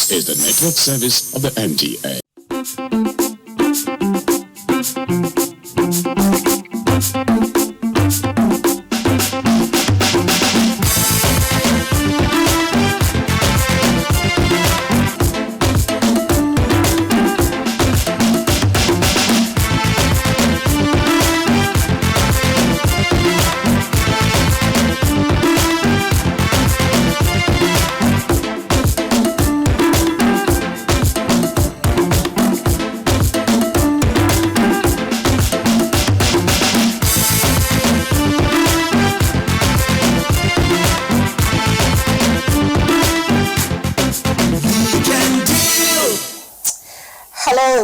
This is the network service of the NTA.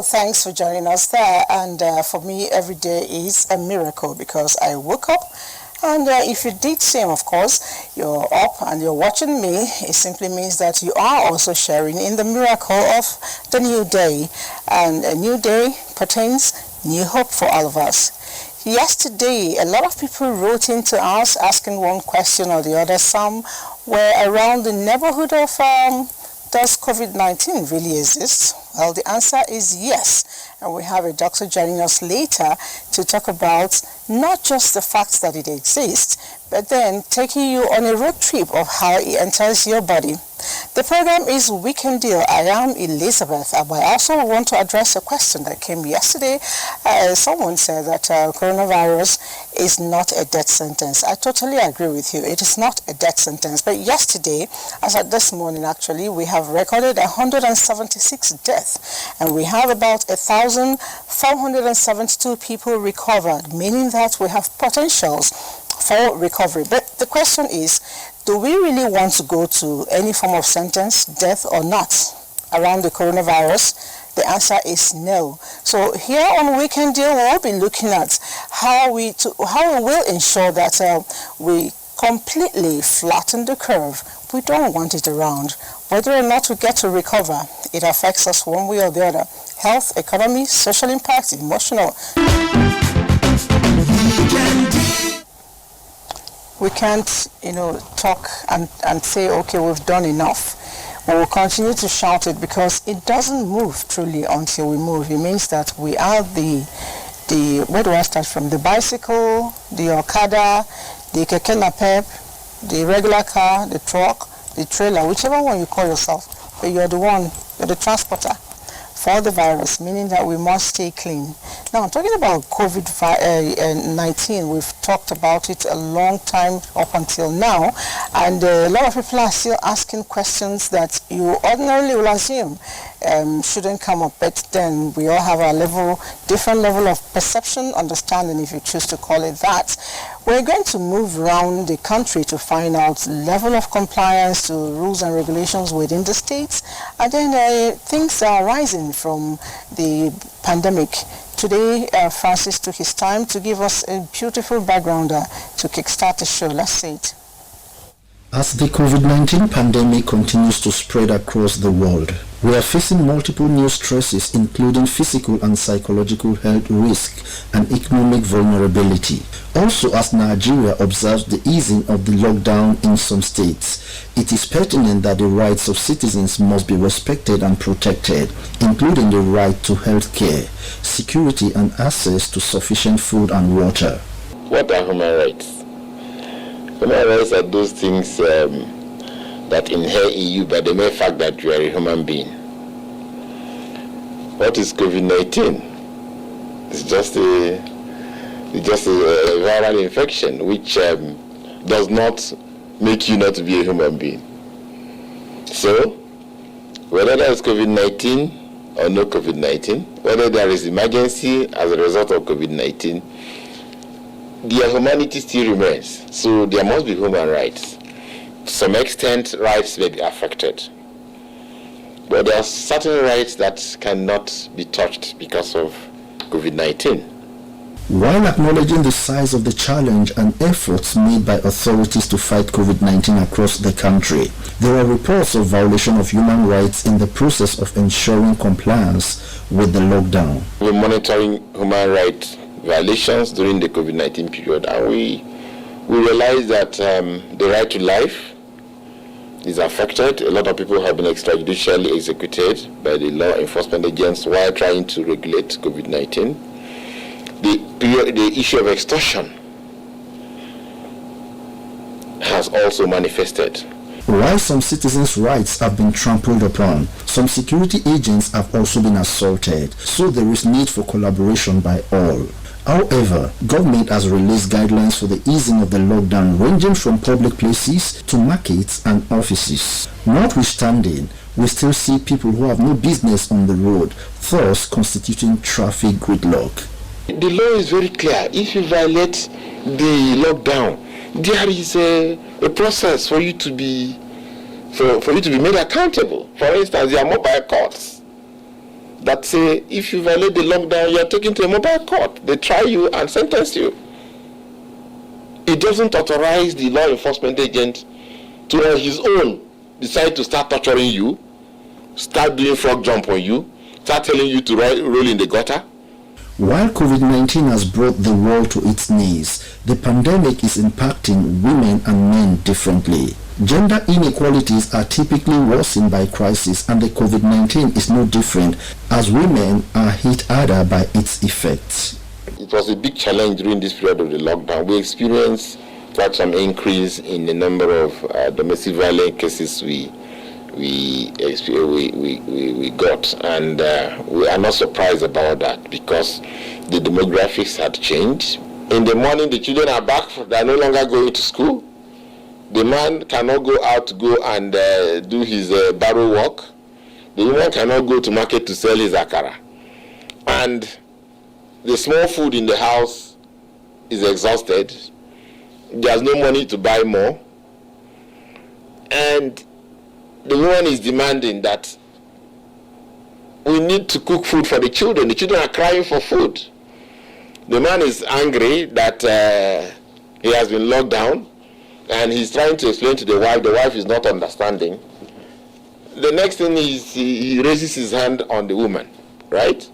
Thanks for joining us there, and for me every day is a miracle because I woke up, and if you did same, of course, you're up and you're watching me. It simply means that you are also sharing in the miracle of the new day, and a new day pertains new hope for all of us. Yesterday, a lot of people wrote into us asking one question or the other. Some were around the neighborhood of does COVID-19 really exist? Well, the answer is yes. And we have a doctor joining us later to talk about not just the fact that it exists, but then taking you on a road trip of how it enters your body. The program is Weekend Deal. I am Elizabeth, but I also want to address a question that came yesterday. Someone said that coronavirus is not a death sentence. I totally agree with you. It is not a death sentence. But yesterday, as at this morning actually, we have recorded 176 deaths, and we have about 1,472 people recovered, meaning that we have potentials for recovery. But the question is, do we really want to go to any form of sentence, death or not, around the coronavirus? The answer is no. So here on Weekend Deal, we'll be looking at how we will ensure that we completely flatten the curve. We don't want it around. Whether or not we get to recover, it affects us one way or the other. Health, economy, social impact, emotional. We can't, talk and say, okay, we've done enough. We will continue to shout it because it doesn't move truly until we move. It means that we are where do I start from? The bicycle, the Okada, the keke napep, the regular car, the truck, the trailer, whichever one you call yourself, but you're the transporter for the virus, meaning that we must stay clean. Now, I'm talking about COVID-19. We've talked about it a long time up until now, and a lot of people are still asking questions that you ordinarily will assume shouldn't come up, but then we all have a different level of perception, understanding, if you choose to call it that. We're going to move around the country to find out level of compliance to rules and regulations within the states, and then things are rising from the pandemic. Today, Francis took his time to give us a beautiful background to kickstart the show. Let's see it. As the COVID-19 pandemic continues to spread across the world, we are facing multiple new stresses, including physical and psychological health risk and economic vulnerability. Also, as Nigeria observes the easing of the lockdown in some states, it is pertinent that the rights of citizens must be respected and protected, including the right to health care, security and access to sufficient food and water. What are human rights? Human rights are those things that inherit in you by the mere fact that you are a human being. What is COVID-19? It's just a viral infection which does not make you not to be a human being. So, whether there is COVID-19 or no COVID-19, whether there is emergency as a result of COVID-19, their humanity still remains. So there must be human rights. To some extent, rights may be affected. But there are certain rights that cannot be touched because of COVID-19. While acknowledging the size of the challenge and efforts made by authorities to fight COVID-19 across the country, there are reports of violation of human rights in the process of ensuring compliance with the lockdown. We're monitoring human rights violations during the COVID-19 period, and we realize that the right to life, is affected. A lot of people have been extrajudicially executed by the law enforcement agents while trying to regulate COVID-19. The issue of extortion has also manifested. While some citizens' rights have been trampled upon, some security agents have also been assaulted, so there is need for collaboration by all. However, government has released guidelines for the easing of the lockdown ranging from public places to markets and offices. Notwithstanding, we still see people who have no business on the road, thus constituting traffic gridlock. The law is very clear. If you violate the lockdown, there is a process for you to be made accountable. For instance, there are mobile courts that say if you violate the lockdown, you are taken to a mobile court. They try you and sentence you. It doesn't authorize the law enforcement agent to on his own decide to start torturing you, start doing frog jump on you, start telling you to roll in the gutter. While COVID-19 has brought the world to its knees, the pandemic is impacting women and men differently. Gender inequalities are typically worsened by crisis, and the COVID-19 is no different, as women are hit harder by its effects. It was a big challenge during this period of the lockdown. We experienced quite some increase in the number of domestic violence cases we got, and we are not surprised about that because the demographics had changed. In the morning, the children are back; they are no longer going to school. The man cannot go out to go and do his barrow work. The woman cannot go to market to sell his akara, and the small food in the house is exhausted. There's no money to buy more, and the woman is demanding that we need to cook food for the children. The children are crying for food. The man is angry that he has been locked down, and he's trying to explain to the wife. The wife is not understanding. The next thing is he raises his hand on the woman, right?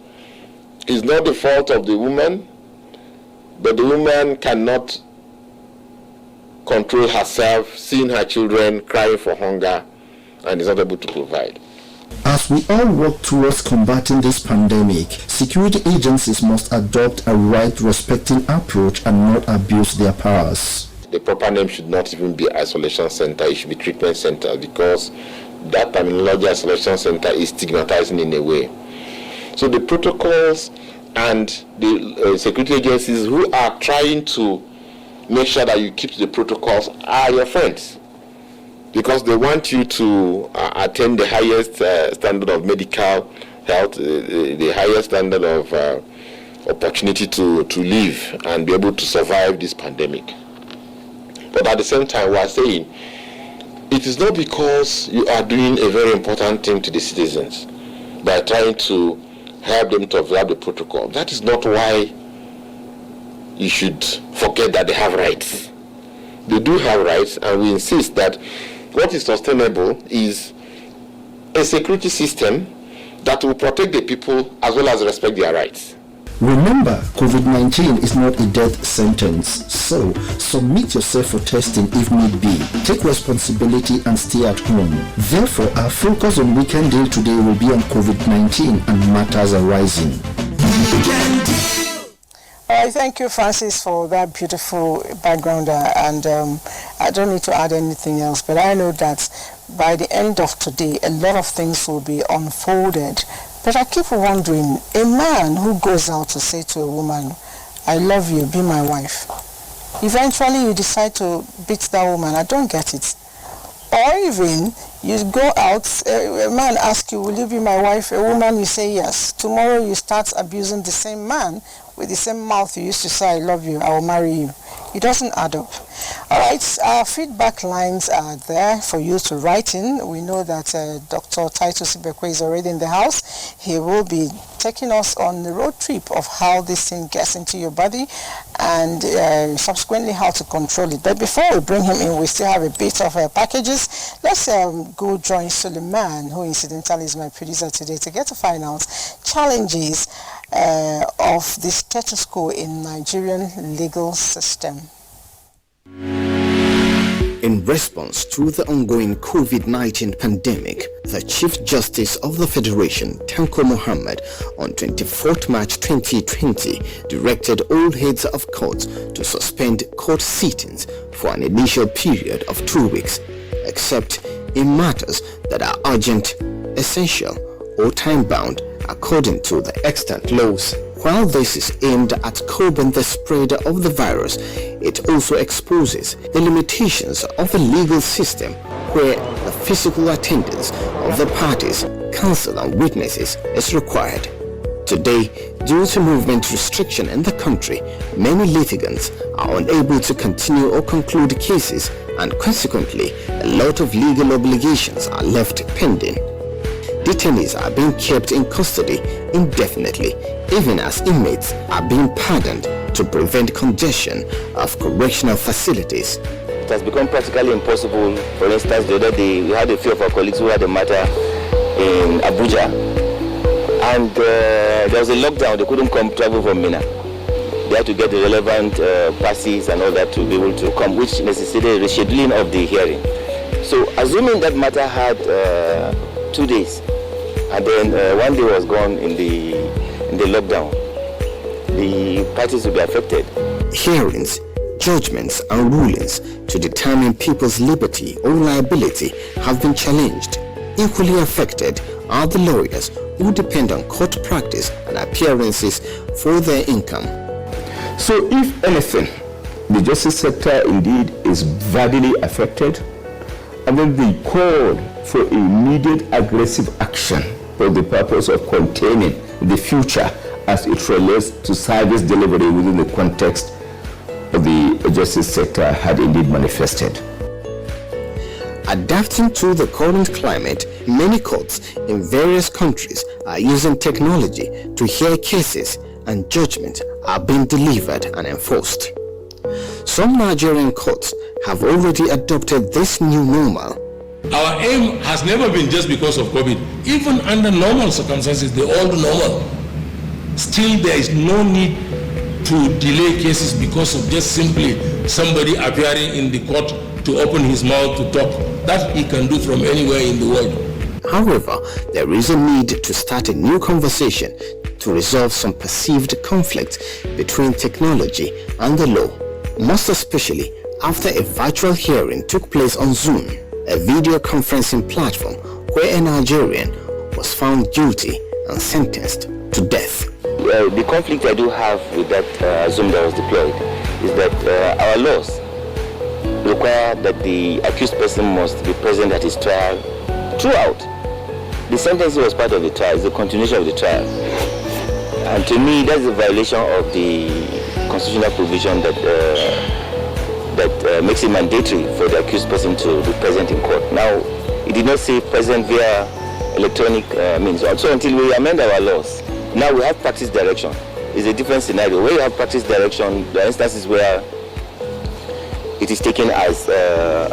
It's not the fault of the woman, but the woman cannot control herself, seeing her children crying for hunger, and is not able to provide. As we all work towards combating this pandemic, security agencies must adopt a right-respecting approach and not abuse their powers. The proper name should not even be isolation center, it should be treatment center, because that terminology, isolation center, is stigmatizing in a way. So the protocols and the security agencies who are trying to make sure that you keep the protocols are your friends, because they want you to attain the highest standard of medical health, the highest standard of opportunity to live and be able to survive this pandemic. But at the same time, we are saying it is not because you are doing a very important thing to the citizens by trying to help them to observe the protocol. That is not why you should forget that they have rights. They do have rights, and we insist that what is sustainable is a security system that will protect the people as well as respect their rights. Remember, COVID-19 is not a death sentence, so submit yourself for testing if need be. Take responsibility and stay at home. Therefore, our focus on Weekend Deal today will be on COVID-19 and matters arising. Thank you, Francis, for that beautiful background, and I don't need to add anything else, but I know that by the end of today, a lot of things will be unfolded. But I keep wondering, a man who goes out to say to a woman, I love you, be my wife, eventually you decide to beat that woman. I don't get it. Or even you go out, a man asks you, will you be my wife? A woman, you say yes. Tomorrow you start abusing the same man with the same mouth you used to say, I love you, I will marry you. It doesn't add up. All right, our feedback lines are there for you to write in. We know that Dr. Titus Ibekwe is already in the house. He will be taking us on the road trip of how this thing gets into your body and subsequently how to control it. But before we bring him in, we still have a bit of packages. Let's go join Suleiman, who incidentally is my producer today, to get to find out challenges of the status quo in Nigerian legal system. In response to the ongoing COVID-19 pandemic, the Chief Justice of the Federation, Tanko Mohammed, on 24th March 2020, directed all heads of courts to suspend court sittings for an initial period of 2 weeks, except in matters that are urgent, essential, or time-bound according to the extant laws. While this is aimed at curbing the spread of the virus, it also exposes the limitations of the legal system where the physical attendance of the parties, counsel and witnesses is required. Today, due to movement restriction in the country, many litigants are unable to continue or conclude cases, and consequently, a lot of legal obligations are left pending. Detainees are being kept in custody indefinitely, even as inmates are being pardoned to prevent congestion of correctional facilities. It has become practically impossible. For instance, the other day we had a few of our colleagues who had a matter in Abuja, and there was a lockdown. They couldn't travel from Mina. They had to get the relevant passes and all that to be able to come, which necessitated rescheduling of the hearing. So assuming that matter had 2 days, and then 1 day was gone in the lockdown, the parties will be affected. Hearings, judgments and rulings to determine people's liberty or liability have been challenged. Equally affected are the lawyers who depend on court practice and appearances for their income. So if anything, the justice sector indeed is badly affected, and then the call for immediate aggressive action for the purpose of containing the future as it relates to service delivery within the context of the justice sector had indeed manifested. Adapting to the current climate, many courts in various countries are using technology to hear cases, and judgments are being delivered and enforced. Some Nigerian courts have already adopted this new normal. Our aim has never been just because of COVID. Even under normal circumstances, the old normal, still there is no need to delay cases because of just simply somebody appearing in the court to open his mouth to talk. That he can do from anywhere in the world. However, there is a need to start a new conversation to resolve some perceived conflict between technology and the law, most especially after a virtual hearing took place on Zoom, a video conferencing platform where a Nigerian was found guilty and sentenced to death. The conflict I do have with that Zoom that was deployed is that our laws require that the accused person must be present at his trial throughout. The sentencing was part of the trial, it's the continuation of the trial. And to me, that's a violation of the constitutional provision that makes it mandatory for the accused person to be present in court. Now, it did not say present via electronic means. So until we amend our laws, now we have practice direction. It's a different scenario. Where you have practice direction, there are instances where it is taken as a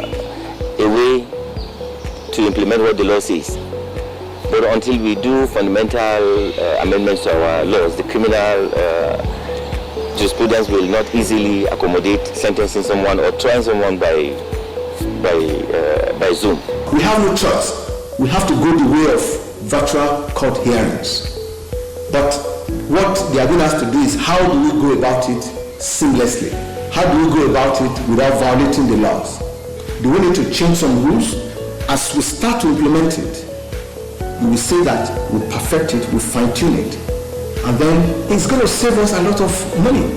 way to implement what the law says. But until we do fundamental amendments to our laws, the criminal jurisprudence will not easily accommodate sentencing someone or trying someone by Zoom. We have no choice. We have to go the way of virtual court hearings. But what they are going to ask to do is, how do we go about it seamlessly? How do we go about it without violating the laws? Do we need to change some rules? As we start to implement it, we will say that we perfect it, we fine-tune it, and then it's going to save us a lot of money.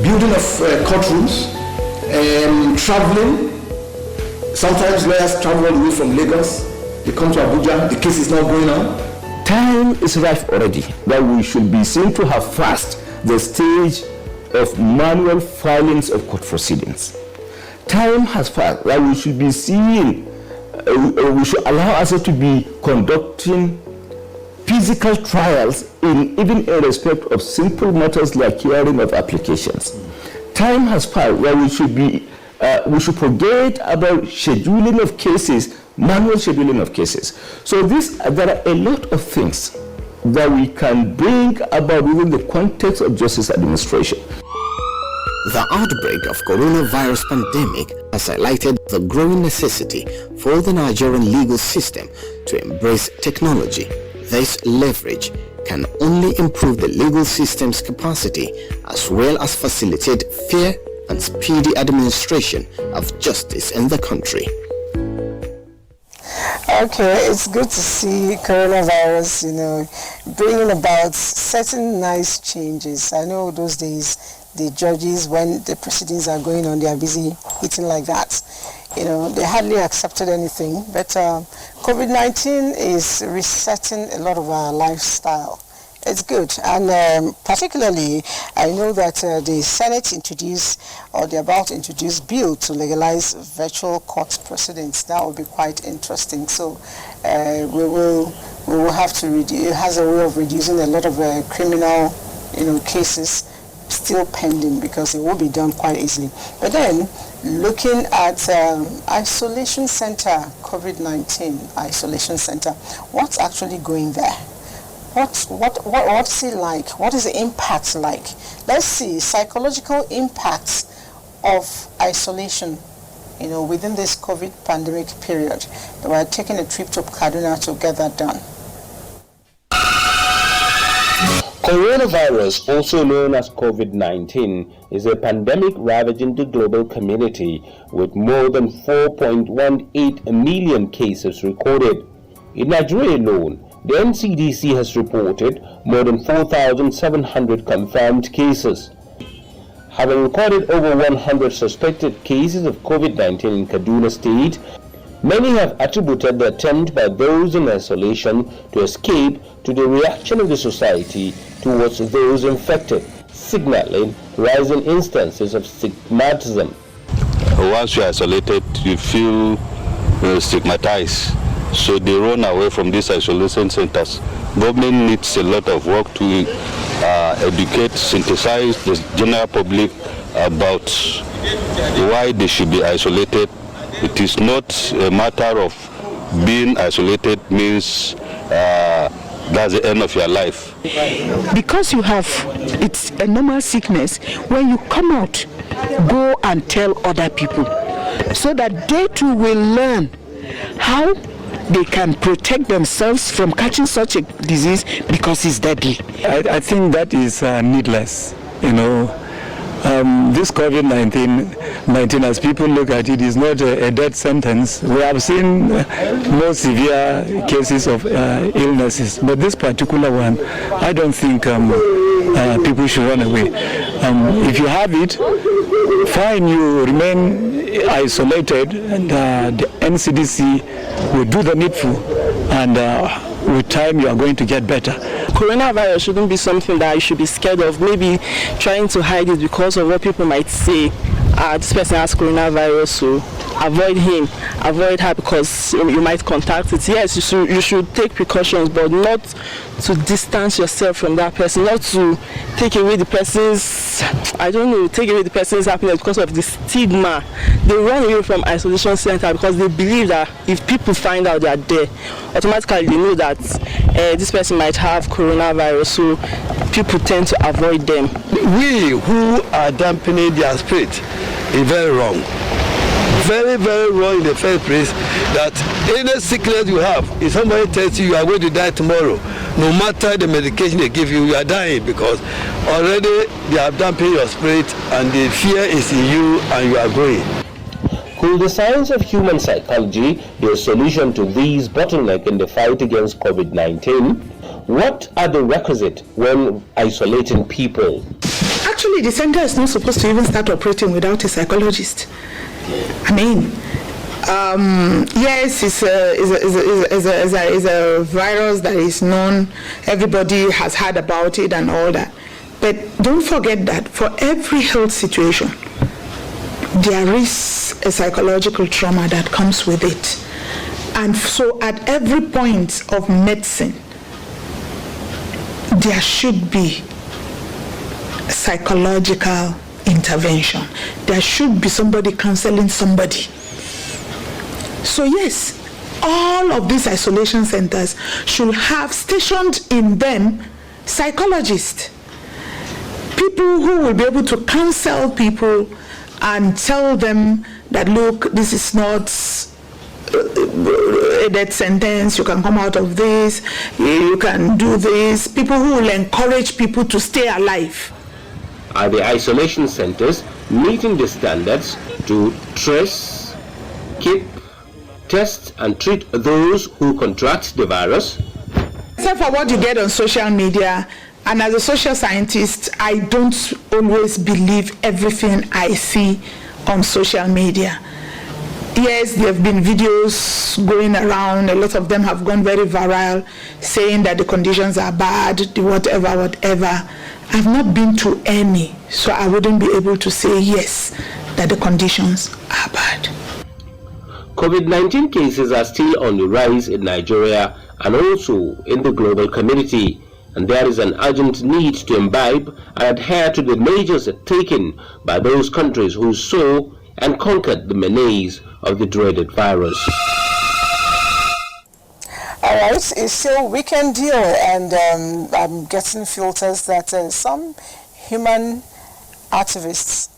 Building of courtrooms, traveling. Sometimes lawyers travel all the way from Lagos, they come to Abuja, the case is not going on. Time is ripe already that we should be seen to have passed the stage of manual filings of court proceedings. Time has passed that we should be seeing, we should allow ourselves to be conducting physical trials even in respect of simple matters like hearing of applications. Time has passed where we should forget about scheduling of cases, manual scheduling of cases. So there are a lot of things that we can bring about within the context of justice administration. The outbreak of coronavirus pandemic has highlighted the growing necessity for the Nigerian legal system to embrace technology. This leverage can only improve the legal system's capacity as well as facilitate fair and speedy administration of justice in the country. Okay, it's good to see coronavirus, bringing about certain nice changes. I know those days the judges, when the proceedings are going on, they are busy eating like that. They hardly accepted anything. But COVID-19 is resetting a lot of our lifestyle. It's good, and particularly I know that the Senate introduced, or they're about to introduce, bill to legalize virtual court proceedings. That will be quite interesting. So we will have to it has a way of reducing a lot of criminal cases still pending, because it will be done quite easily. But then looking at isolation center, COVID-19 isolation center, what's actually going there? What's it like? What is the impact like? Let's see, psychological impacts of isolation, within this COVID pandemic period. We're taking a trip to Kaduna to get that done. Coronavirus, also known as COVID-19, is a pandemic ravaging the global community with more than 4.18 million cases recorded. In Nigeria alone, the NCDC has reported more than 4,700 confirmed cases. Having recorded over 100 suspected cases of COVID-19 in Kaduna State, many have attributed the attempt by those in isolation to escape to the reaction of the society towards those infected, signaling rising instances of stigmatism. Once you are isolated, you feel stigmatized. So they run away from these isolation centers. Government needs a lot of work to educate, synthesize the general public about why they should be isolated. It is not a matter of being isolated means that's the end of your life. Because it's a normal sickness, when you come out, go and tell other people so that they too will learn how they can protect themselves from catching such a disease, because it's deadly. I think that is needless. This COVID-19, as people look at it, is not a death sentence. We have seen more severe cases of illnesses, but this particular one, I don't think people should run away. If you have it, fine, you remain isolated, and the NCDC will do the needful, and with time you are going to get better. Coronavirus shouldn't be something that you should be scared of, maybe trying to hide it because of what people might say. This person has coronavirus, so avoid him, avoid her, because you might contact it. Yes, you should take precautions, but not to distance yourself from that person, not to take away the person's, take away the person's happiness because of the stigma. They run away from isolation center because they believe that if people find out they are there, automatically they know that this person might have coronavirus, so people tend to avoid them. We who are dampening their spirit is very wrong. Very, very wrong in the first place, that any sickness you have, if somebody tells you are going to die tomorrow, no matter the medication they give you, you are dying, because already they have dampened your spirit and the fear is in you and you are growing. Could the science of human psychology be a solution to these bottlenecks in the fight against COVID-19? What are the requisites when isolating people? Actually, the center is not supposed to even start operating without a psychologist. I mean, yes, it's a virus that is known. Everybody has heard about it and all that. But don't forget that for every health situation, there is a psychological trauma that comes with it. And so at every point of medicine, there should be psychological intervention. There should be somebody counseling somebody. So yes, all of these isolation centers should have stationed in them psychologists, people people who will be able to counsel people and tell them that, look, this is not a death sentence, you can come out of this, you can do this. People who will encourage people to stay alive. Are the isolation centers meeting the standards to trace, keep, test and treat those who contract the virus? Except for what you get on social media, and as a social scientist, I don't always believe everything I see on social media. Yes, there have been videos going around, a lot of them have gone very viral, saying that the conditions are bad, the whatever. I've not been to any, so I wouldn't be able to say yes, that the conditions are bad. COVID-19 cases are still on the rise in Nigeria and also in the global community, and there is an urgent need to imbibe and adhere to the measures taken by those countries who saw and conquered the menace of the dreaded virus. All right, it's still weekend deal, and I'm getting filters that some human activists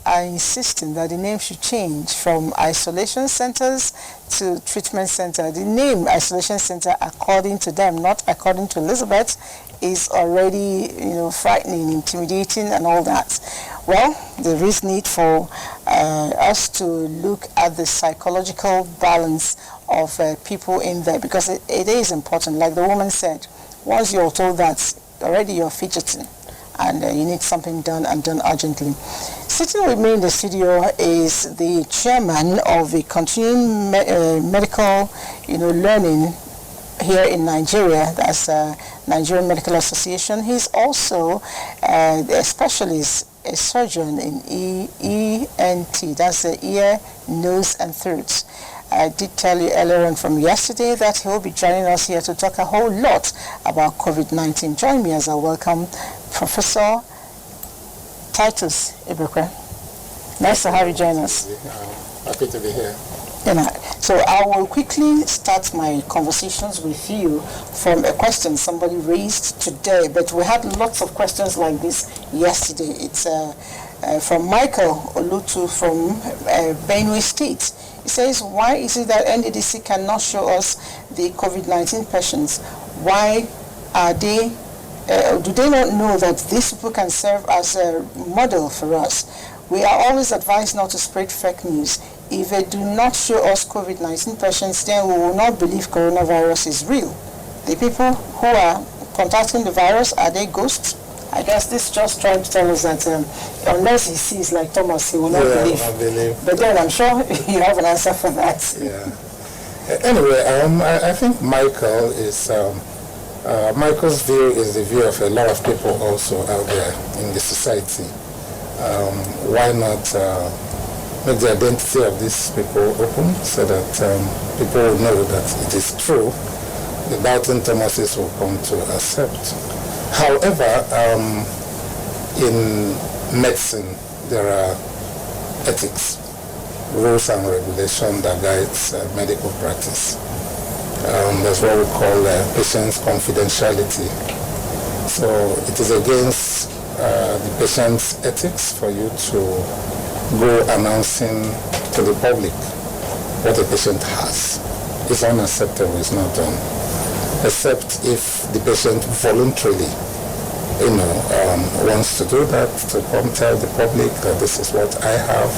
are insisting that the name should change from isolation centers to treatment center. The name isolation center, according to them, not according to Elizabeth, is already, frightening, intimidating, and all that. Well, there is need for us to look at the psychological balance of people in there, because it is important. Like the woman said, once you're told that, already you're fidgeting, and you need something done, and done urgently. Sitting with me in the studio is the chairman of the continuing medical, learning here in Nigeria. That's Nigerian Medical Association. He's also a specialist, a surgeon in ENT. That's the ear, nose, and throat. I did tell you earlier on from yesterday that he will be joining us here to talk a whole lot about COVID-19. Join me as I welcome Professor Titus Ibekwe. Nice to have you join us. Happy to be here. So I will quickly start my conversations with you from a question somebody raised today, but we had lots of questions like this yesterday. It's from Michael Olutu from Benue State. He says, why is it that NDDC cannot show us the COVID-19 patients? Why are they, do they not know that these people can serve as a model for us? We are always advised not to spread fake news. If they do not show us COVID-19 patients, then we will not believe coronavirus is real. The people who are contacting the virus, are they ghosts? I guess this just trying to tell us that unless he sees like Thomas, he will not believe. But then I'm sure you have an answer for that. Yeah. Anyway, I think Michael is, Michael's view is the view of a lot of people also out there in the society. Why not make the identity of these people open so that people will know that it is true? The doubting Thomases will come to accept. However, in medicine, there are ethics, rules and regulations that guides medical practice. That's what we call patient's confidentiality. So it is against the patient's ethics for you to go announcing to the public what a patient has. It's unacceptable, it's not done. Except if the patient voluntarily, wants to do that, to come tell the public that this is what I have,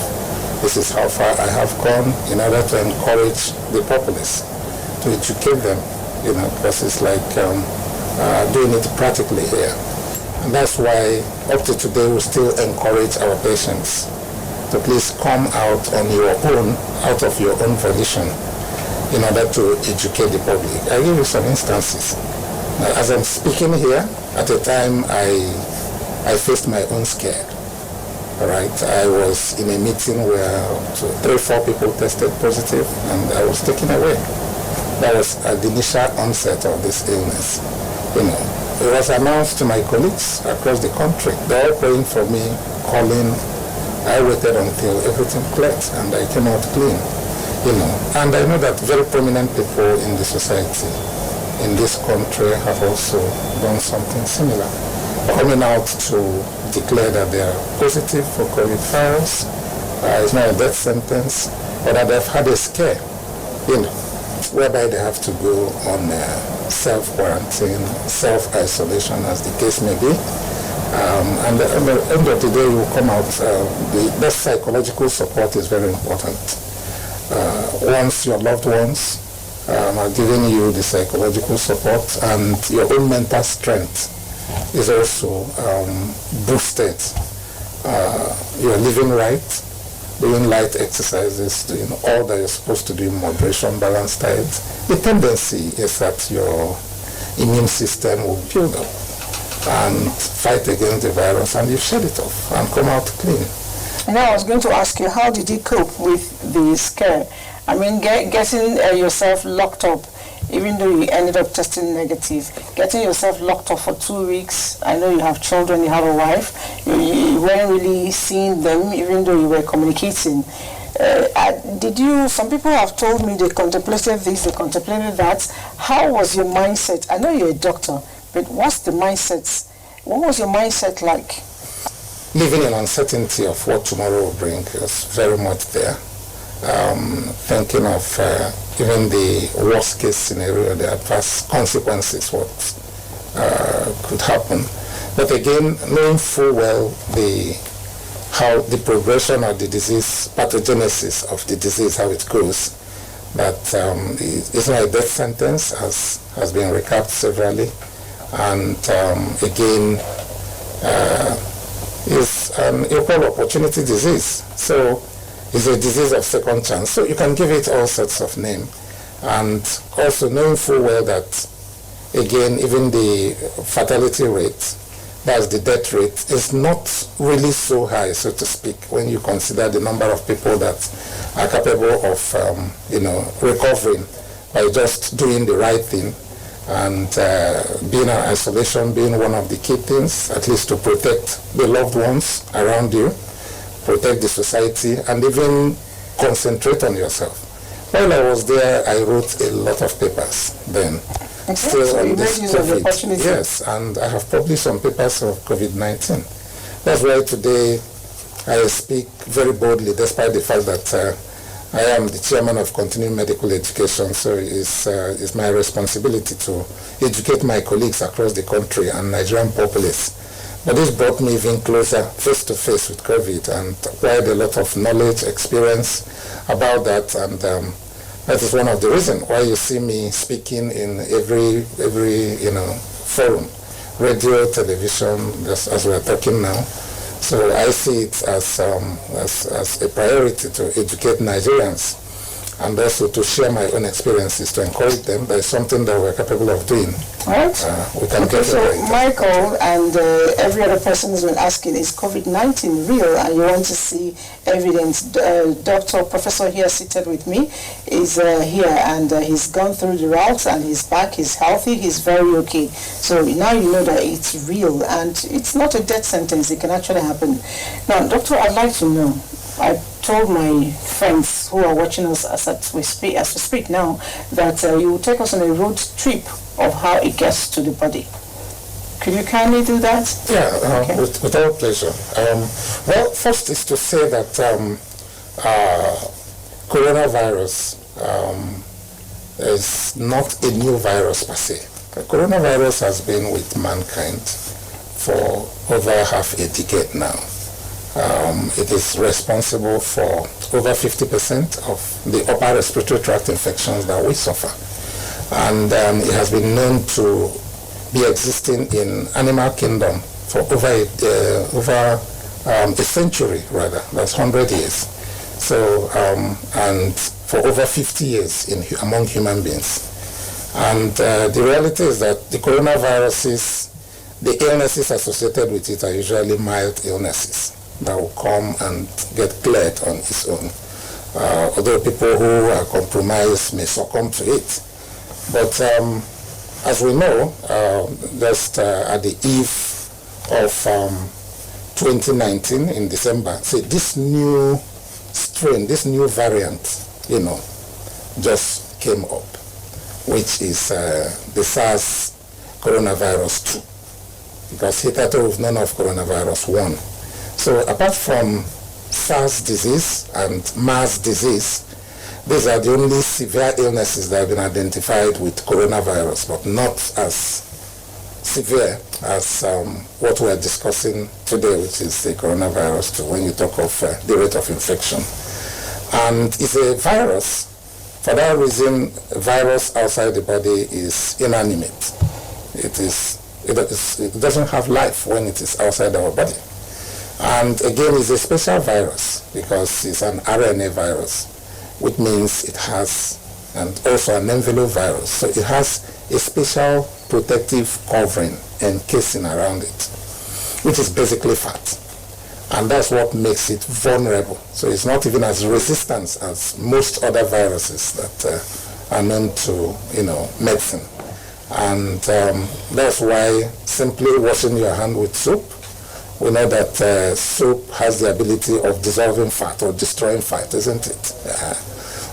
this is how far I have gone, in order to encourage the populace, to educate them, because it's like doing it practically here. And that's why up to today we still encourage our patients to please come out on your own, out of your own volition, in order to educate the public. I'll give you some instances. Now, as I'm speaking here, at the time I faced my own scare. All right, I was in a meeting where 3 or 4 people tested positive, and I was taken away. That was at the initial onset of this illness. It was announced to my colleagues across the country. They were all praying for me, calling. I waited until everything cleared, and I came out clean. And I know that very prominent people in the society, in this country, have also done something similar. coming out to declare that they are positive for COVID virus. It's not a death sentence, but that they've had a scare, whereby they have to go on self-quarantine, self-isolation, as the case may be. And at the end of the day, you come out, the psychological support is very important. Once your loved ones are giving you the psychological support, and your own mental strength is also boosted. You're living right, doing light exercises, doing all that you're supposed to do in moderation, balanced diet. The tendency is that your immune system will build up and fight against the virus, and you shed it off and come out clean. And I was going to ask you, how did you cope with the scare? I mean, getting yourself locked up, even though you ended up testing negative, getting yourself locked up for 2 weeks. I know you have children, you have a wife. You weren't really seeing them, even though you were communicating. Some people have told me they contemplated this, they contemplated that. How was your mindset? I know you're a doctor, but what's the mindset? What was your mindset like? Living in uncertainty of what tomorrow will bring is very much there. Thinking of even the worst case scenario, the adverse consequences, what could happen. But again, knowing full well how the progression of the disease, pathogenesis of the disease, how it goes, that it's not a death sentence, has been recapped severally. And again, it's an equal opportunity disease. So it's a disease of second chance. So you can give it all sorts of names. And also knowing full well that, again, even the fatality rate, that's the death rate, is not really so high, so to speak, when you consider the number of people that are capable of, recovering by just doing the right thing. And being in isolation being one of the key things, at least to protect the loved ones around you, protect the society, and even concentrate on yourself. While I was there, I wrote a lot of papers then. Okay, so you made use of the opportunity. Yes, and I have published some papers of COVID-19. That's why today I speak very boldly, despite the fact that I am the chairman of continuing medical education, so it's my responsibility to educate my colleagues across the country and Nigerian populace. But this brought me even closer, face to face with COVID, and acquired a lot of knowledge, experience about that, and that is one of the reasons why you see me speaking in every forum, radio, television, just as we are talking now. So I see it as a priority to educate Nigerians, and also to share my own experiences, to encourage them. That is something that we're capable of doing. All right. We can get so it right. Michael and every other person has been asking, is COVID-19 real? And you want to see evidence. Dr. Professor here seated with me is here, and he's gone through the route, and he's back, he's healthy, he's very okay. So now you know that it's real, and it's not a death sentence. It can actually happen. Now, Doctor, I'd like to know, I told my friends who are watching us as we speak now, that you will take us on a road trip of how it gets to the body. Could you kindly do that? Yeah, okay. with all pleasure. Well, first is to say that coronavirus is not a new virus per se. The coronavirus has been with mankind for over half a decade now. It is responsible for over 50% of the upper respiratory tract infections that we suffer. And it has been known to be existing in animal kingdom for over a century, rather. That's 100 years. So, and for over 50 years among human beings. And the reality is that the coronaviruses, the illnesses associated with it are usually mild illnesses that will come and get cleared on its own. Although people who are compromised may succumb to it. But as we know, just at the eve of 2019 in December, this new strain, this new variant, just came up, which is the SARS coronavirus 2. because hitherto we've known of coronavirus 1. So apart from SARS disease and MERS disease, these are the only severe illnesses that have been identified with coronavirus, but not as severe as what we are discussing today, which is the coronavirus 2, when you talk of the rate of infection. And it's a virus. For that reason, a virus outside the body is inanimate. It doesn't have life when it is outside our body. And again, it's a special virus because it's an RNA virus, which means it has, and also an envelope virus. So it has a special protective covering and casing around it, which is basically fat. And that's what makes it vulnerable. So it's not even as resistant as most other viruses that are known to, medicine. And that's why simply washing your hand with soap, we know that soap has the ability of dissolving fat or destroying fat, isn't it?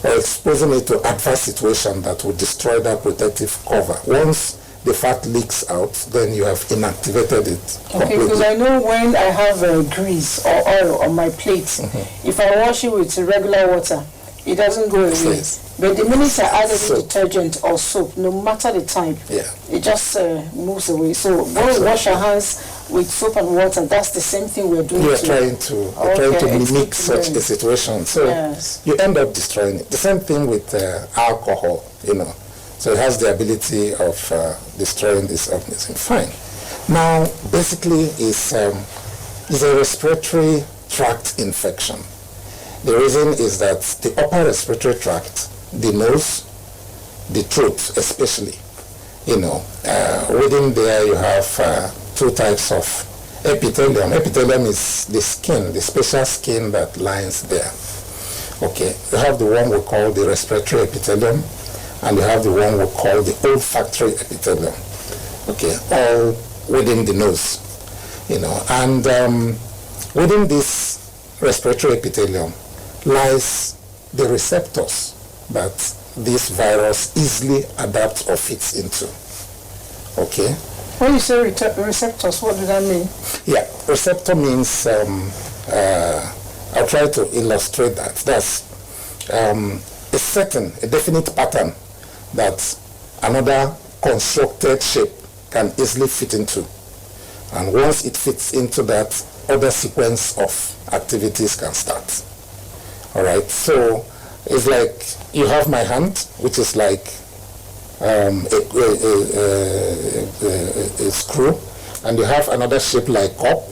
Or exposing it to adverse situation that will destroy that protective cover. Once the fat leaks out, then you have inactivated it completely. Okay, because I know when I have grease or oil on my plate, if I wash it with regular water, it doesn't go away. Yes. But the minute I add any detergent or soap, no matter the type, it just moves away. So when we wash our hands with soap and water, that's the same thing we're doing. We're trying to mimic such a situation. So you end up destroying it. The same thing with alcohol, So it has the ability of destroying this organism. Fine. Now, basically, it's a respiratory tract infection. The reason is that the upper respiratory tract, the nose, the throat especially, within there you have two types of epithelium. Epithelium is the skin, the special skin that lines there. Okay, you have the one we call the respiratory epithelium, and you have the one we call the olfactory epithelium. Okay, all within the nose, and within this respiratory epithelium lies the receptors that this virus easily adapts or fits into. Okay? When you say receptors, what does that mean? Yeah, receptor means, I'll try to illustrate that. That's a definite pattern that another constructed shape can easily fit into. And once it fits into that, other sequence of activities can start. All right, so it's like you have my hand, which is like a screw, and you have another shape like cup.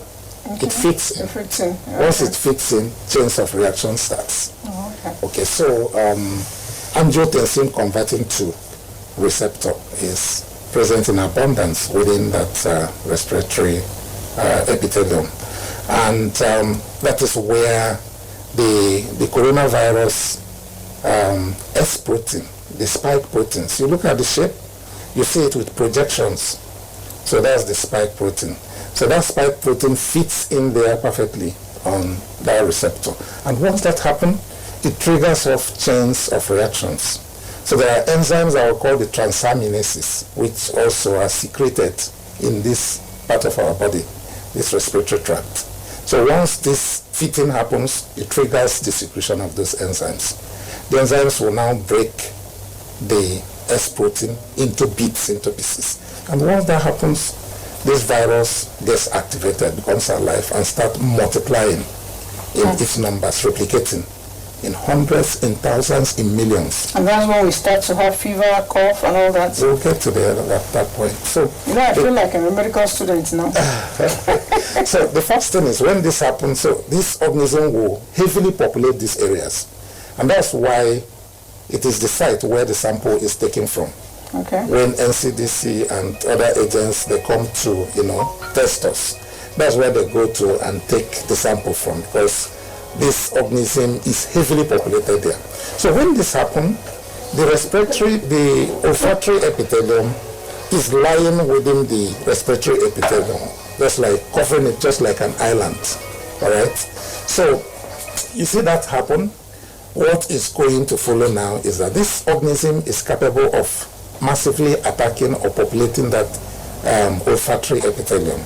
Okay. It fits in. Okay. Once it fits in, chains of reaction starts. Okay, so angiotensin converting to receptor is present in abundance within that respiratory epithelium, and that is where the coronavirus S protein, the spike proteins, you look at the shape, you see it with projections. So that's the spike protein. So that spike protein fits in there perfectly on that receptor. And once that happens, it triggers off chains of reactions. So there are enzymes that are called the transaminases, which also are secreted in this part of our body, this respiratory tract. So once this fitting happens, it triggers the secretion of those enzymes. The enzymes will now break the S protein into bits, into pieces. And once that happens, this virus gets activated, becomes alive, and starts multiplying in its numbers, replicating in hundreds, in thousands, in millions. And that's when we start to have fever, cough, and all that. We'll get to that point. So, I feel like I'm a medical student now. So the first thing is when this happens, so this organism will heavily populate these areas. And that's why it is the site where the sample is taken from. Okay. When NCDC and other agents, they come to, test us, that's where they go to and take the sample from, because this organism is heavily populated there. So when this happens, the olfactory epithelium is lying within the respiratory epithelium, just like covering it, just like an island. All right. So you see that happen. What is going to follow now is that this organism is capable of massively attacking or populating that olfactory epithelium.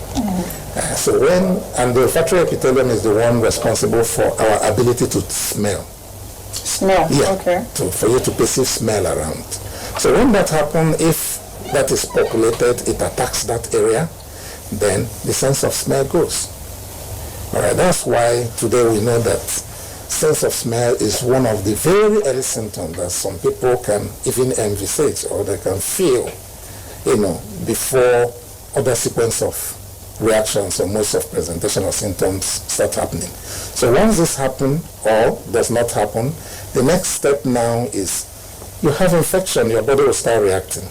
And the olfactory epithelium is the one responsible for our ability to smell. Smell, yeah, okay. For you to perceive smell around. So when that happens, if that is populated, it attacks that area, then the sense of smell goes. All right, that's why today we know that sense of smell is one of the very early symptoms that some people can even envisage or they can feel, before other sequence of reactions or modes of presentation or symptoms start happening. So once this happens or does not happen, the next step now is you have infection, your body will start reacting.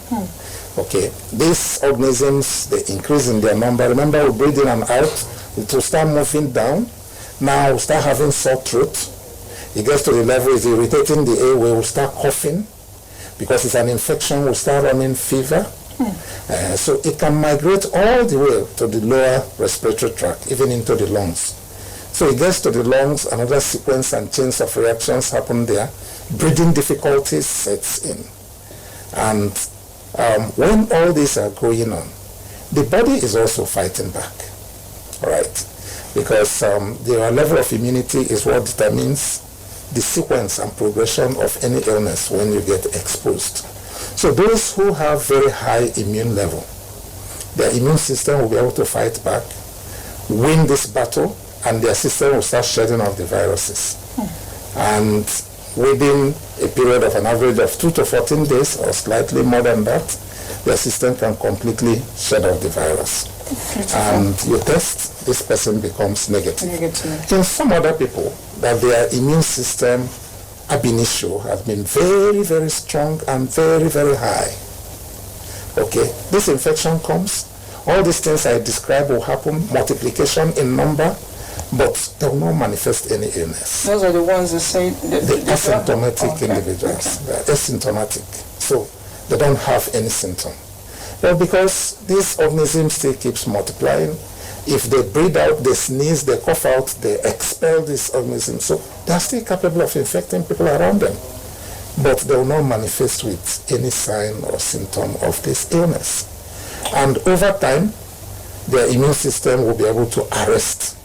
Okay, these organisms, they increase in their number. Remember, we breathe in and out, it will start moving down. Now we'll start having sore throat. It gets to the level, it's irritating the airway, we'll start coughing. Because it's an infection, we'll start running fever. So it can migrate all the way to the lower respiratory tract, even into the lungs. So it gets to the lungs, another sequence and chains of reactions happen there. Breathing difficulties sets in. And when all these are going on, the body is also fighting back, all right? Because the level of immunity is what determines the sequence and progression of any illness when you get exposed. So those who have very high immune level, their immune system will be able to fight back, win this battle, and their system will start shedding off the viruses. And within a period of an average of 2 to 14 days or slightly more than that, their system can completely shed off the virus. And you test, this person becomes negative. In some other people, that their immune system ab initio has been very, very strong and very, very high. Okay, this infection comes, all these things I described will happen, multiplication in number, but they will not manifest any illness. Those are the ones that say... The asymptomatic individuals, they are asymptomatic, so they don't have any symptom. Well, because this organism still keeps multiplying, if they breathe out, they sneeze, they cough out, they expel this organism, so they are still capable of infecting people around them. But they will not manifest with any sign or symptom of this illness. And over time, their immune system will be able to arrest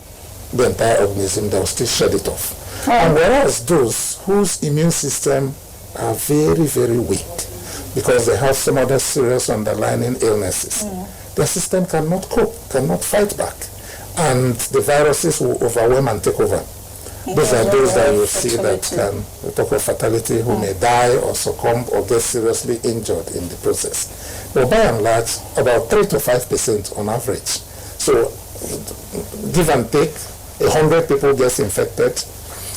the entire organism, they will still shed it off. And whereas those whose immune system are very, very weak, because they have some other serious underlying illnesses, their system cannot cope, cannot fight back. And the viruses will overwhelm and take over. Those are those that you see that can, we talk of fatality, who may die or succumb or get seriously injured in the process. But by and large, about 3 to 5% on average. So give and take, 100 people gets infected,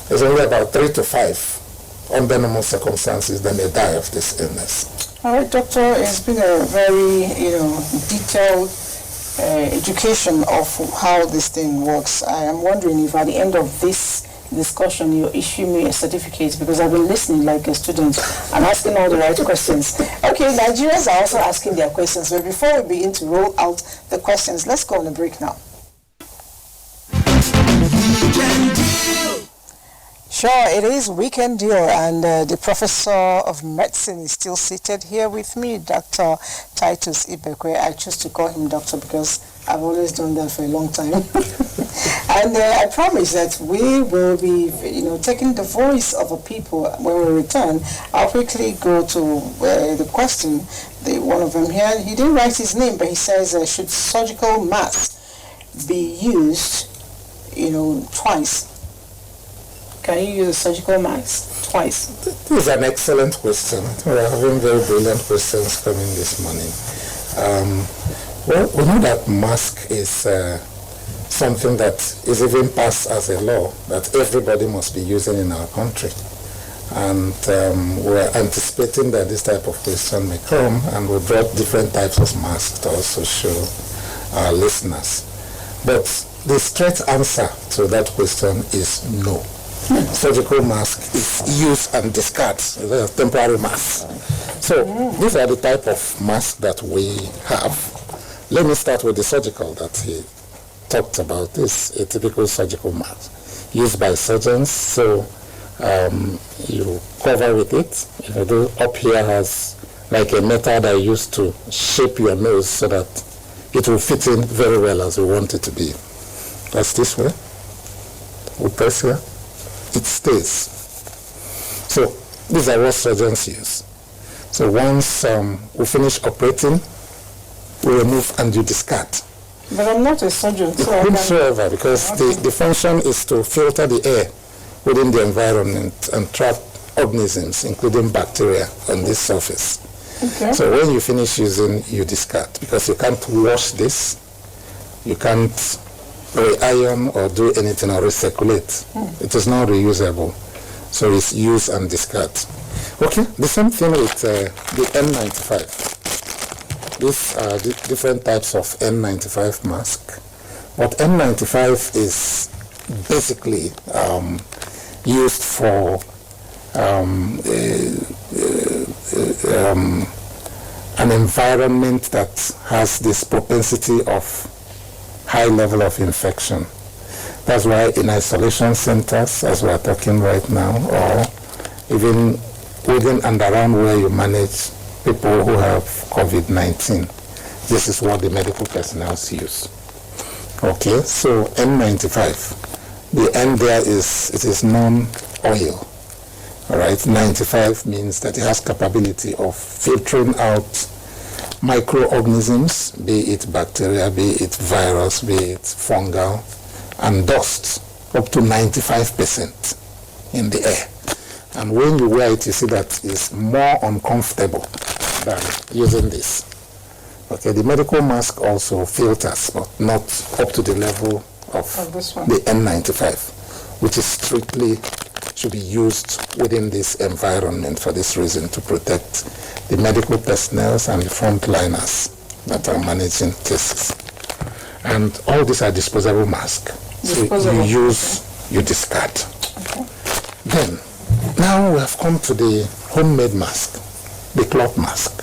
there's only about 3 to 5 under normal circumstances that may die of this illness. All right, doctor, it's been a very, detailed education of how this thing works. I am wondering if at the end of this discussion you issue me a certificate, because I've been listening like a student and asking all the right questions. Okay, Nigerians are also asking their questions, but before we begin to roll out the questions, let's go on a break now. Sure, it is Weekend Deal, and the Professor of Medicine is still seated here with me, Dr. Titus Ibekwe. I choose to call him doctor because I've always done that for a long time. And I promise that we will be, taking the voice of a people when we return. I'll quickly go to the question. One of them here, he didn't write his name, but he says, should surgical masks be used, twice? Can you use a surgical mask twice? This is an excellent question. We're having very brilliant questions coming this morning. Well, we know that mask is something that is even passed as a law that everybody must be using in our country. And we're anticipating that this type of question may come, and we brought different types of masks to also show our listeners. But the straight answer to that question is no. Surgical mask is use and discard, temporary mask. So these are the type of mask that we have. Let me start with the surgical that he talked about. This is a typical surgical mask used by surgeons. So you cover with it. Up here has like a metal that I used to shape your nose so that it will fit in very well as we want it to be. That's this way. We press here. It stays. So these are what surgeons use. So once we finish operating, we remove and you discard. But I'm not a surgeon, so whatsoever, because the function is to filter the air within the environment and trap organisms, including bacteria, on this surface. Okay. So when you finish using, you discard, because you can't wash this, you can't re-iron or do anything or recirculate. It is not reusable. So it's use and discard. Okay, the same thing with the N95. These are the different types of N95 mask. But N95 is basically used for an environment that has this propensity of high level of infection. That's why in isolation centers, as we are talking right now, or even within and around where you manage people who have COVID-19, this is what the medical personnel use. Okay, so N95, the N there is non-oil. All right, 95 means that it has capability of filtering out microorganisms, be it bacteria, be it virus, be it fungal, and dust, up to 95% in the air. And when you wear it, you see that it's more uncomfortable than using this. Okay, the medical mask also filters, but not up to the level of the N95, which is strictly should be used within this environment for this reason, to protect the medical personnel and the frontliners that are managing cases. And all these are disposable masks. So you use, you discard. Okay. Then, now we have come to the homemade mask, the cloth mask,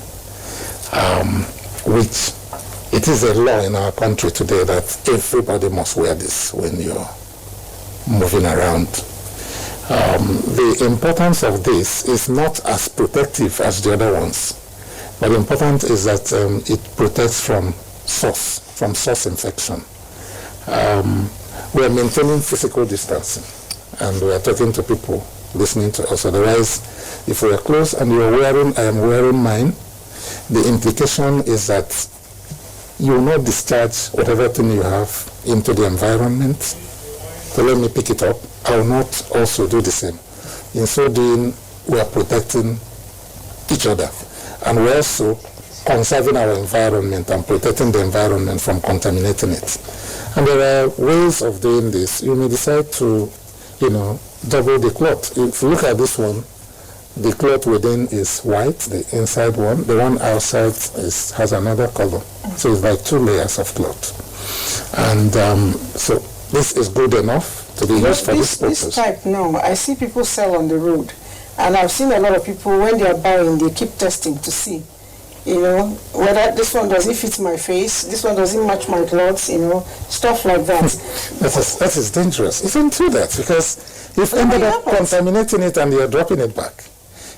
which it is a law in our country today that everybody must wear this when you're moving around. The importance of this is not as protective as the other ones, but the important is that it protects from source infection. We are maintaining physical distancing, and we are talking to people listening to us. Otherwise, if we are close and you are wearing, I am wearing mine, the implication is that you will not discharge whatever thing you have into the environment. So let me pick it up. I will not also do the same. In so doing, we are protecting each other, and we're also conserving our environment and protecting the environment from contaminating it. And there are ways of doing this. You may decide to, double the cloth. If you look at this one, the cloth within is white, the inside one. The one outside has another color. So it's like 2 layers of cloth. And so this is good enough to be used for this purpose. This type, no. I see people sell on the road. And I've seen a lot of people, when they are buying, they keep testing to see, whether this one doesn't fit my face, this one doesn't match my clothes, stuff like that. That is dangerous. You don't do that, because you've ended up contaminating it and you're dropping it back.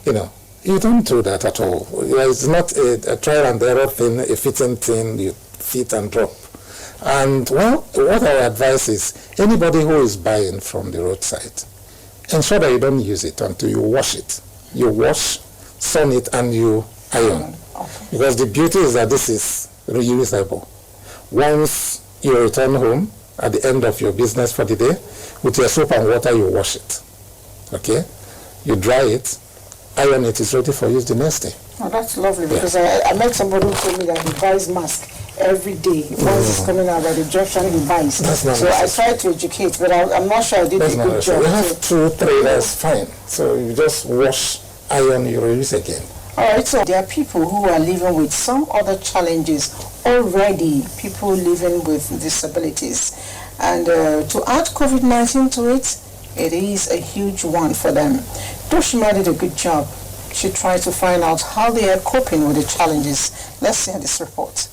You don't do that at all. It's not a trial and error thing, a fitting thing, you fit and drop. And what our advice is, anybody who is buying from the roadside, ensure that you don't use it until you wash it. You wash, sun it, and you iron. Because the beauty is that this is reusable. Once you return home at the end of your business for the day, with your soap and water, you wash it. Okay? You dry it, iron it, is ready for use the next day. Oh, that's lovely, because I met somebody who told me that he buys mask every day. Once it's coming out by the junction, he buys. So I tried to educate, but I'm not sure I did a good job. You have 2, 3, that's fine. So you just wash, iron, you reuse again. All right, so there are people who are living with some other challenges already, people living with disabilities. And to add COVID-19 to it, it is a huge one for them. Toshima did a good job. She tried to find out how they are coping with the challenges. Let's see this report.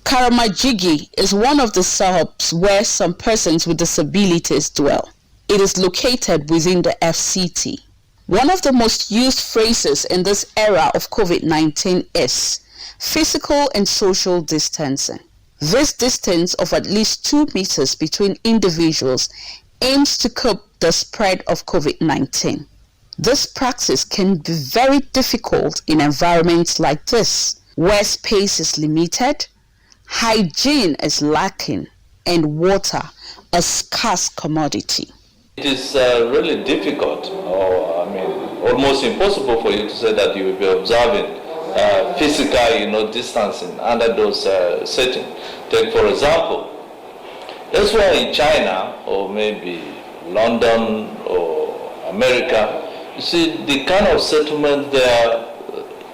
Karamajigi is one of the suburbs where some persons with disabilities dwell. It is located within the FCT. One of the most used phrases in this era of COVID-19 is physical and social distancing. This distance of at least 2 meters between individuals aims to curb the spread of COVID-19. This practice can be very difficult in environments like this, where space is limited, hygiene is lacking, and water a scarce commodity. It is really difficult, or almost impossible for you to say that you will be observing physical, distancing under those settings. Take for example, that's why in China or maybe London or America, you see the kind of settlement there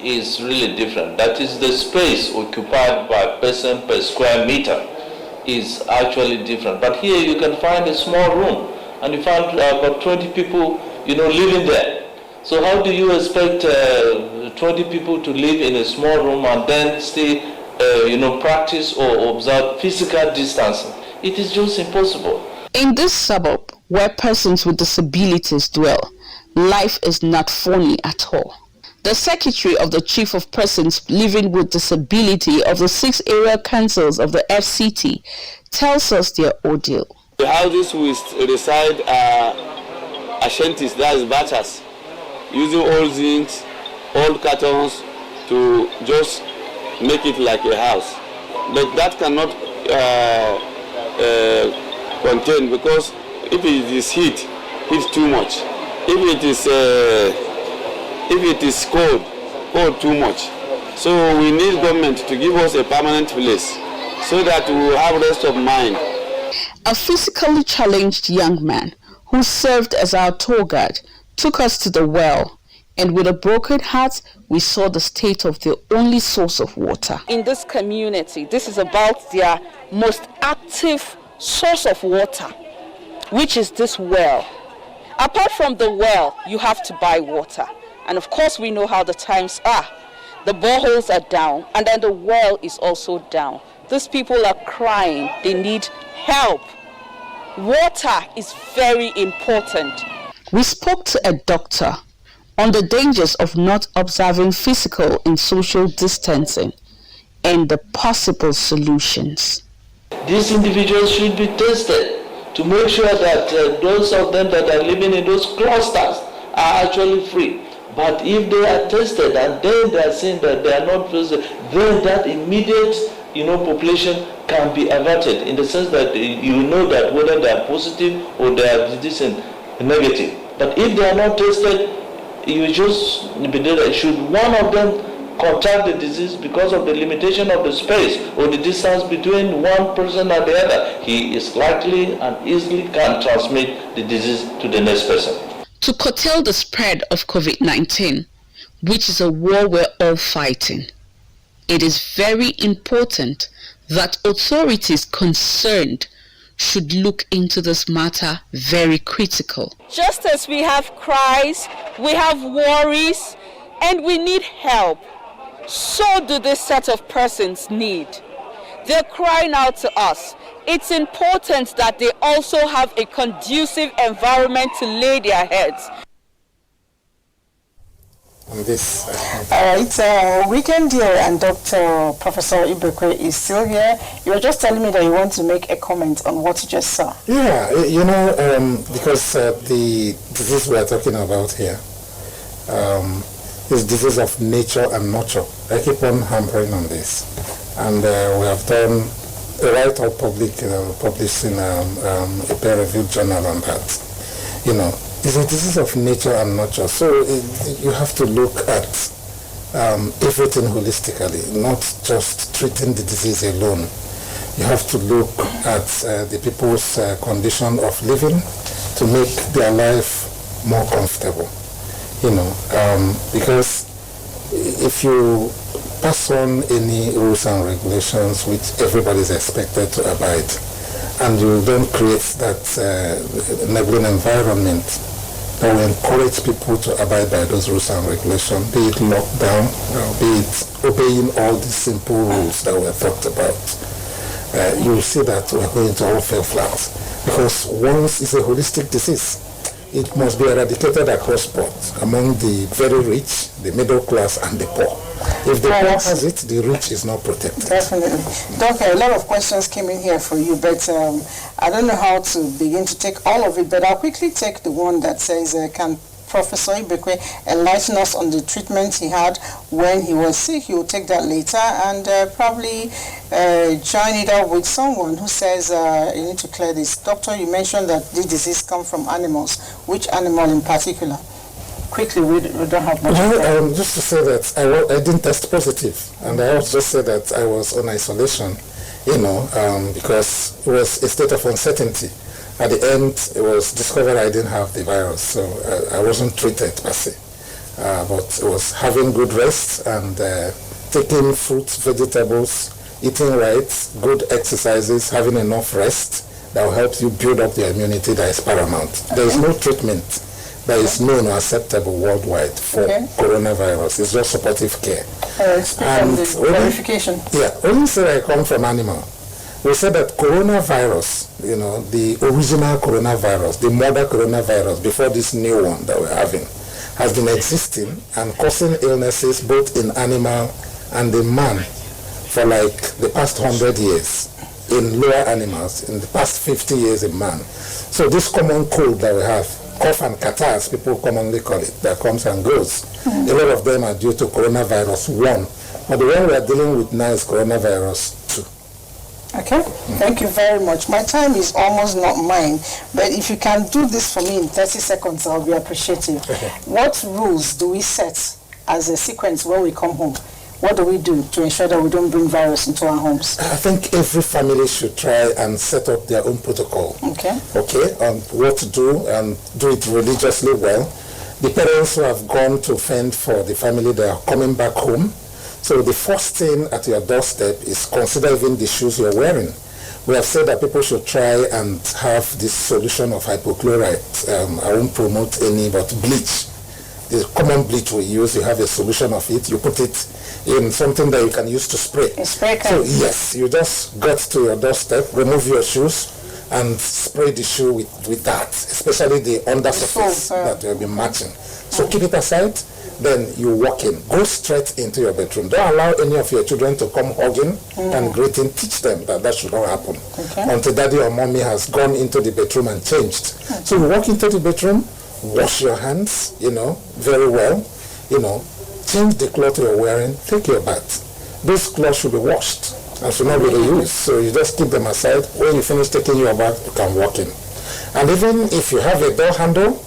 is really different. That is, the space occupied by person per square meter is actually different. But here you can find a small room and you find about 20 people, living there. So how do you expect 20 people to live in a small room and then still, practice or observe physical distancing? It is just impossible. In this suburb where persons with disabilities dwell, life is not funny at all. The Secretary of the Chief of Persons Living with Disability of the 6 area councils of the FCT tells us their ordeal. The houses we reside are ashantis, that is bachas, using old zincs, old cartons to just make it like a house. But that cannot contain, because if it is heat too much. If it is cold too much. So we need government to give us a permanent place so that we will have rest of mind. A physically challenged young man who served as our tour guide took us to the well, and with a broken heart, we saw the state of the only source of water. In this community, this is about their most active source of water, which is this well. Apart from the well, you have to buy water. And of course, we know how the times are. The boreholes are down, and then the well is also down. These people are crying. They need help. Water is very important. We spoke to a doctor on the dangers of not observing physical and social distancing and the possible solutions. These individuals should be tested to make sure that those of them that are living in those clusters are actually free. But if they are tested and then they are saying that they are not tested, then that immediate population can be averted, in the sense that you know that whether they are positive or they are negative. But if they are not tested, you just be there. Should one of them contract the disease because of the limitation of the space or the distance between one person and the other, he is likely and easily can transmit the disease to the next person. To curtail the spread of COVID-19, which is a war we're all fighting, it is very important that authorities concerned should look into this matter very critical. Just as we have cries, we have worries, and we need help, so do this set of persons need. They're crying out to us. It's important that they also have a conducive environment to lay their heads. All right, Weekend here, and Professor Ibekwe is still here. You were just telling me that you want to make a comment on what you just saw. Yeah, because the disease we are talking about here is disease of nature and nurture. I keep on hammering on this, and we have done a write-up published in a peer-reviewed journal on that. It's a disease of nature and nurture. So you have to look at everything holistically, not just treating the disease alone. You have to look at the people's condition of living to make their life more comfortable. Because if you pass on any rules and regulations which everybody is expected to abide, and you don't create that enabling environment that will encourage people to abide by those rules and regulations, be it lockdown, be it obeying all the simple rules that were talked about, you will see that we're going to all fail flat. Because once it's a holistic disease, it must be eradicated across board among the very rich, the middle class, and the poor. If the poor has it, the rich is not protected. Definitely. Doctor, a lot of questions came in here for you, but I don't know how to begin to take all of it, but I'll quickly take the one that says, can Professor Ibekwe enlighten us on the treatment he had when he was sick? He will take that later and probably join it up with someone who says, you need to clear this. Doctor, you mentioned that this disease comes from animals. Which animal in particular? Quickly, we don't have much time. Well, just to say that I didn't test positive, and I also just said that I was on isolation, because it was a state of uncertainty. At the end, it was discovered I didn't have the virus, so I wasn't treated per se. But it was having good rest and taking fruits, vegetables, eating right, good exercises, having enough rest that will help you build up your immunity. That is paramount. There is no treatment that is known or acceptable worldwide for coronavirus. It's just supportive care. And verification. Yeah, only say I come from animal. We said that coronavirus, the original coronavirus, the mother coronavirus, before this new one that we're having, has been existing and causing illnesses both in animal and in man for like the past 100 years in lower animals, in the past 50 years in man. So this common cold that we have, cough and catarrh, as people commonly call it, that comes and goes, a lot of them are due to coronavirus 1. But the one we are dealing with now is coronavirus 2. Okay, thank you very much. My time is almost not mine, but if you can do this for me in 30 seconds, I'll be appreciative. What rules do we set as a sequence when we come home? What do we do to ensure that we don't bring virus into our homes? I think every family should try and set up their own protocol. Okay, on what to do and do it religiously well. The parents who have gone to fend for the family, they are coming back home. So the first thing at your doorstep is consider even the shoes you're wearing. We have said that people should try and have this solution of hypochlorite. I won't promote any, but bleach. The common bleach we use, you have a solution of it. You put it in something that you can use to spray. So yes, you just get to your doorstep, remove your shoes, and spray the shoe with that, especially the under surface that you'll be matching. So keep it aside. Then you walk in, go straight into your bedroom. Don't allow any of your children to come hugging and greeting. Teach them that should not happen until daddy or mommy has gone into the bedroom and changed. So you walk into the bedroom, wash your hands, very well, change the cloth you're wearing, take your bath. Those clothes should be washed and should not be reused. So you just keep them aside. When you finish taking your bath, you can walk in. And even if you have a door handle,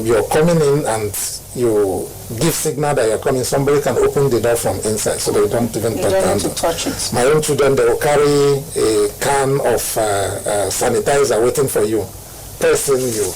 you're coming in and you give signal that you're coming, somebody can open the door from inside so they don't even touch it. My own children, they will carry a can of sanitizer waiting for you. Person, you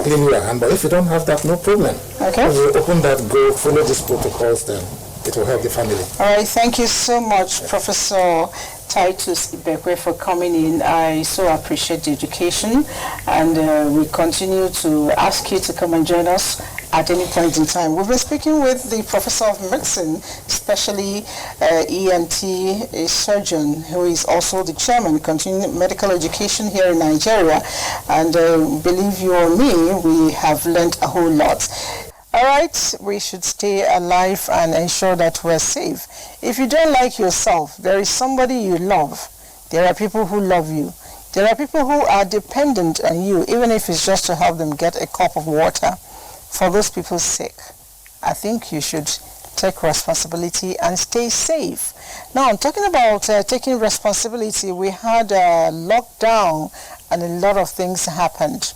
clean your hand, but if you don't have that, no problem. Okay. If you open that, go follow these protocols, then it will help the family. All right, thank you so much, Professor Titus Ibekwe, for coming in. I so appreciate the education, and we continue to ask you to come and join us at any point in time. We've been speaking with the Professor of Medicine, especially ENT, a surgeon, who is also the chairman of continuing medical education here in Nigeria. And believe you or me, we have learned a whole lot. All right, we should stay alive and ensure that we're safe. If you don't like yourself, there is somebody you love. There are people who love you. There are people who are dependent on you, even if it's just to help them get a cup of water. For those people's sake, I think you should take responsibility and stay safe. Now, I'm talking about taking responsibility. We had a lockdown and a lot of things happened.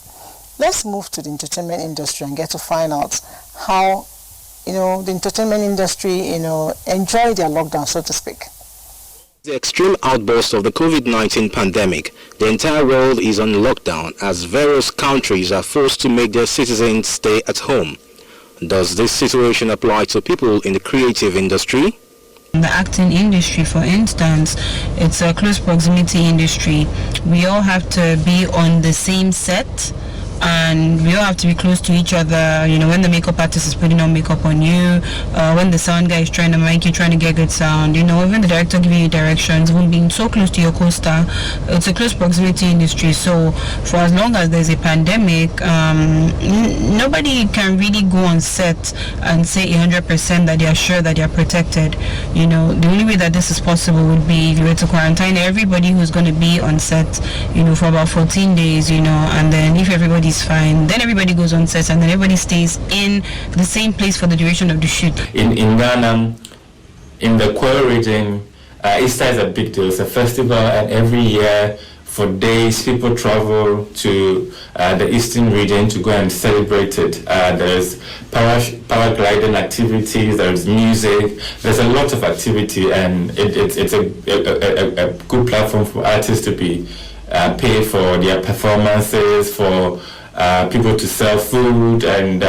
Let's move to the entertainment industry and get to find out how, the entertainment industry, enjoy their lockdown, so to speak. The extreme outburst of the COVID-19 pandemic, the entire world is on lockdown as various countries are forced to make their citizens stay at home. Does this situation apply to people in the creative industry? In the acting industry, for instance, it's a close proximity industry. We all have to be on the same set and we all have to be close to each other. You know, when the makeup artist is putting on makeup on you, when the sound guy is trying to make you, trying to get good sound, you know, even the director giving you directions, even being so close to your co-star, it's a close proximity industry. So for as long as there's a pandemic, nobody can really go on set and say 100% that they are sure that they are protected. You know, the only way that this is possible would be if you were to quarantine everybody who's going to be on set, you know, for about 14 days, you know, and then if everybody's fine, then everybody goes on set and then everybody stays in the same place for the duration of the shoot. In Ghana, in the Kwara region, Easter is a big deal. It's a festival, and every year for days people travel to the eastern region to go and celebrate it. There's paragliding activities, there's music, there's a lot of activity, and it's a good platform for artists to be paid for their performances, for people to sell food and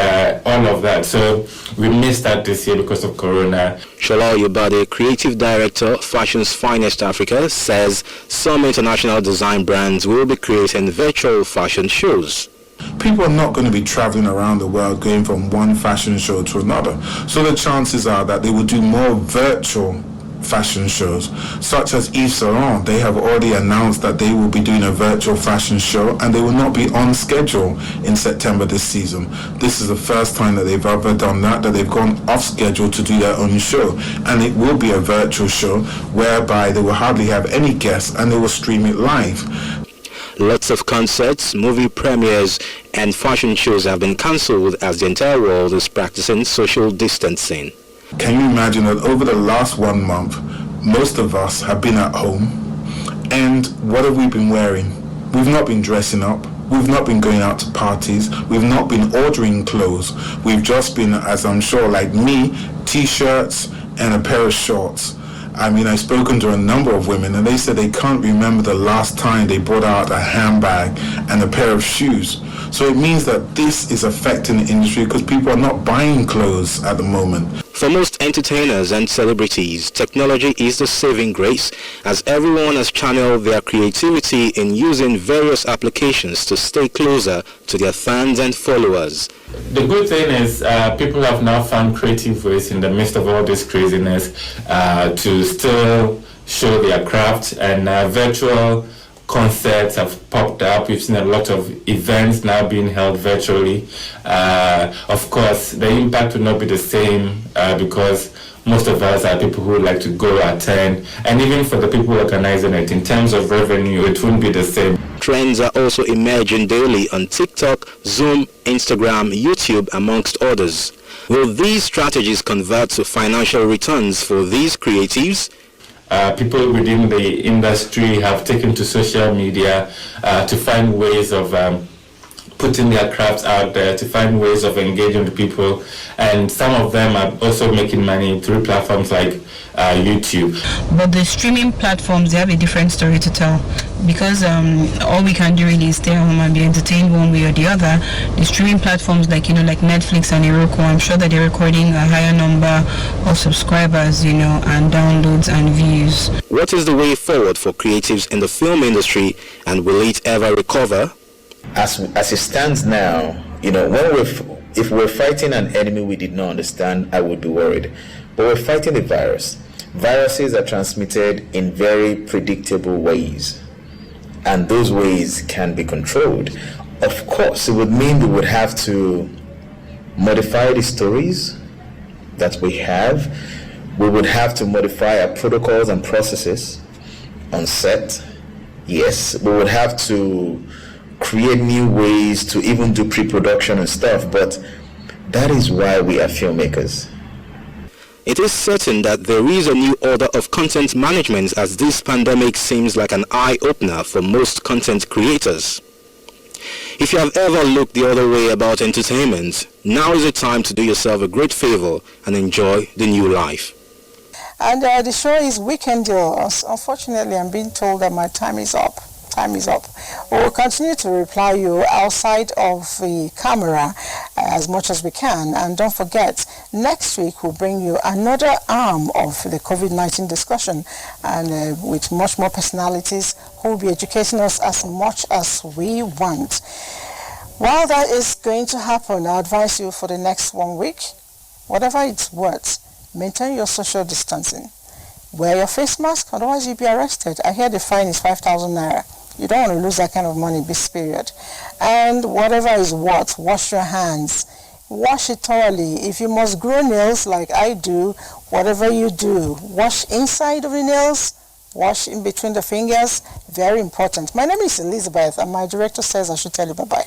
all of that. So we missed that this year because of Corona. Shola Oyobade, creative director, Fashion's Finest Africa, says some international design brands will be creating virtual fashion shows. People are not going to be traveling around the world going from one fashion show to another. So the chances are that they will do more virtual fashion shows, such as Yves Saint Laurent. They have already announced that they will be doing a virtual fashion show, and they will not be on schedule in September this season. This is the first time that they've ever done that they've gone off schedule to do their own show, and it will be a virtual show whereby they will hardly have any guests and they will stream it live. Lots of concerts, movie premieres, and fashion shows have been cancelled as the entire world is practicing social distancing. Can you imagine that over the last 1 month, most of us have been at home, and what have we been wearing? We've not been dressing up, we've not been going out to parties, we've not been ordering clothes, we've just been, as I'm sure like me, t-shirts and a pair of shorts. I mean, I've spoken to a number of women and they said they can't remember the last time they brought out a handbag and a pair of shoes. So it means that this is affecting the industry because people are not buying clothes at the moment. For most entertainers and celebrities, technology is the saving grace, as everyone has channeled their creativity in using various applications to stay closer to their fans and followers. The good thing is people have now found creative ways in the midst of all this craziness to still show their craft, and virtual concerts have popped up. We've seen a lot of events now being held virtually. Of course, the impact will not be the same because most of us are people who like to go attend, and even for the people organizing it, in terms of revenue, it won't be the same. Trends are also emerging daily on TikTok, Zoom, Instagram, YouTube, amongst others. Will these strategies convert to financial returns for these creatives? People within the industry have taken to social media to find ways of putting their crafts out there, to find ways of engaging with people, and some of them are also making money through platforms like YouTube. But the streaming platforms, they have a different story to tell, because all we can do really is stay home and be entertained one way or the other. The streaming platforms like Netflix and Roku, I'm sure that they're recording a higher number of subscribers, and downloads and views. What is the way forward for creatives in the film industry, and will it ever recover? As it stands now, if we're fighting an enemy we did not understand, I would be worried. But we're fighting a virus. Viruses are transmitted in very predictable ways, and those ways can be controlled. Of course, it would mean we would have to modify the stories that we have. We would have to modify our protocols and processes on set. Yes, we would have to create new ways to even do pre-production and stuff, but that is why we are filmmakers. It is certain that there is a new order of content management, as this pandemic seems like an eye-opener for most content creators. If you have ever looked the other way about entertainment, now is the time to do yourself a great favor and enjoy the new life. And the show is Weekend Deals. Unfortunately, I'm being told that my time is up. We will continue to reply you outside of the camera as much as we can. And don't forget, next week we'll bring you another arm of the COVID-19 discussion, and with much more personalities who will be educating us as much as we want. While that is going to happen, I advise you for the next 1 week, whatever it's worth, maintain your social distancing. Wear your face mask, otherwise you'll be arrested. I hear the fine is 5,000 naira. You don't want to lose that kind of money this period. And whatever is worth, wash your hands. Wash it thoroughly. If you must grow nails like I do, whatever you do, wash inside of the nails, wash in between the fingers. Very important. My name is Elizabeth, and my director says I should tell you bye-bye.